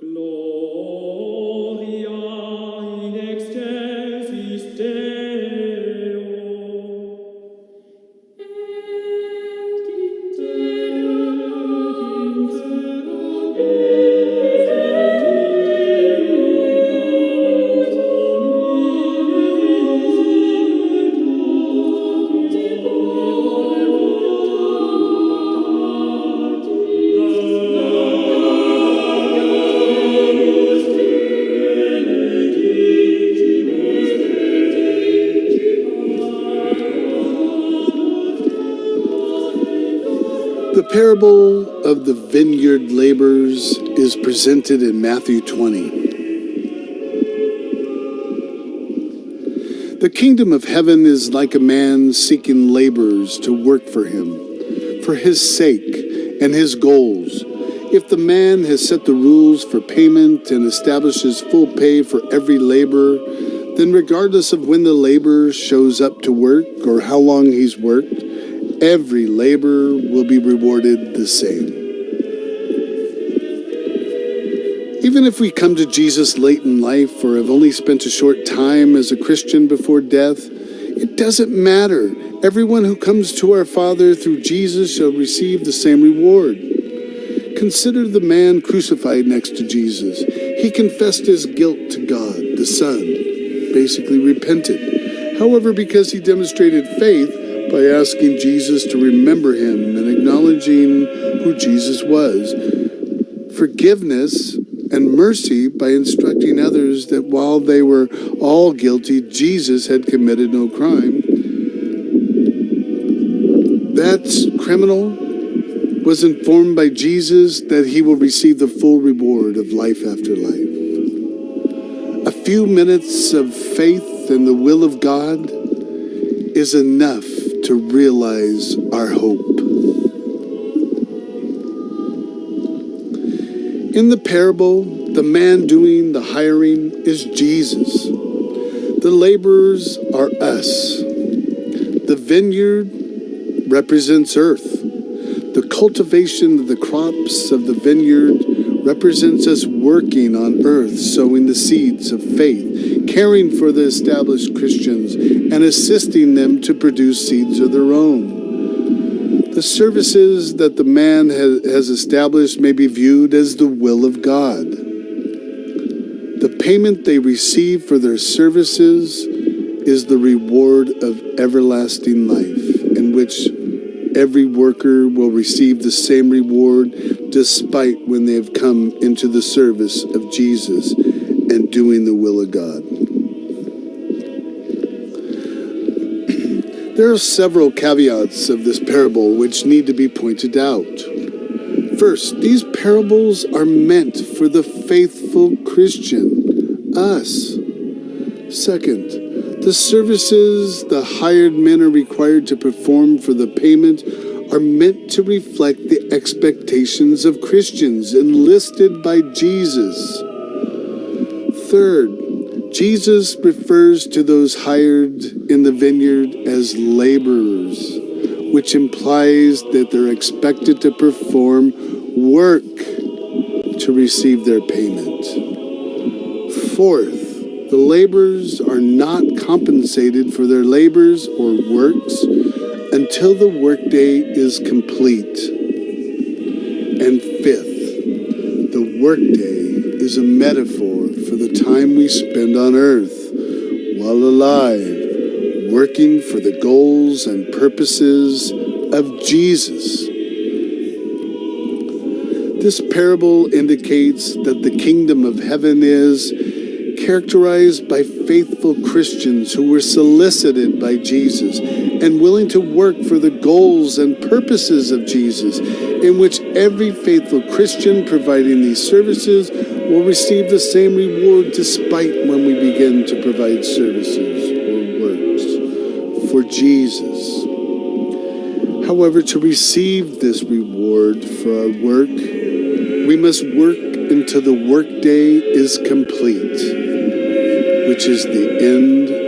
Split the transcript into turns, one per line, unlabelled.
Gloria in excelsis Deo, et in terra
The parable of the vineyard laborers is presented in Matthew 20. The kingdom of heaven is like a man seeking laborers to work for him, for his sake and his goals. If the man has set the rules for payment and establishes full pay for every laborer, then regardless of when the laborer shows up to work or how long he's worked, every laborer will be rewarded the same. Even if we come to Jesus late in life or have only spent a short time as a Christian before death, it doesn't matter. Everyone who comes to our Father through Jesus shall receive the same reward. Consider the man crucified next to Jesus. He confessed his guilt to God, the Son, basically repented. However, because he demonstrated faith, by asking Jesus to remember him and acknowledging who Jesus was. Forgiveness and mercy by instructing others that while they were all guilty, Jesus had committed no crime. That criminal was informed by Jesus that he will receive the full reward of life after life. A few minutes of faith in the will of God is enough to realize our hope. In the parable, the man doing the hiring is Jesus. The laborers are us. The vineyard represents earth. The cultivation of the crops of the vineyard represents us working on earth, sowing the seeds of faith, caring for the established Christians, and assisting them to produce seeds of their own. The services that the man has established may be viewed as the will of God. The payment they receive for their services is the reward of everlasting life, in which every worker will receive the same reward despite when they have come into the service of Jesus and doing the will of God. There are several caveats of this parable which need to be pointed out. First, these parables are meant for the faithful Christian, us. Second, the services the hired men are required to perform for the payment are meant to reflect the expectations of Christians enlisted by Jesus. Third, Jesus refers to those hired in the vineyard as laborers, which implies that they're expected to perform work to receive their payment. Fourth, the laborers are not compensated for their labors or works until the workday is complete. And fifth, the workday is a metaphor for the time we spend on earth while alive, working for the goals and purposes of Jesus. This parable indicates that the kingdom of heaven is characterized by faithful Christians who were solicited by Jesus and willing to work for the goals and purposes of Jesus, in which every faithful Christian providing these services will receive the same reward despite when we begin to provide services or works for Jesus. However, to receive this reward for our work, we must work until the workday is complete, which is the end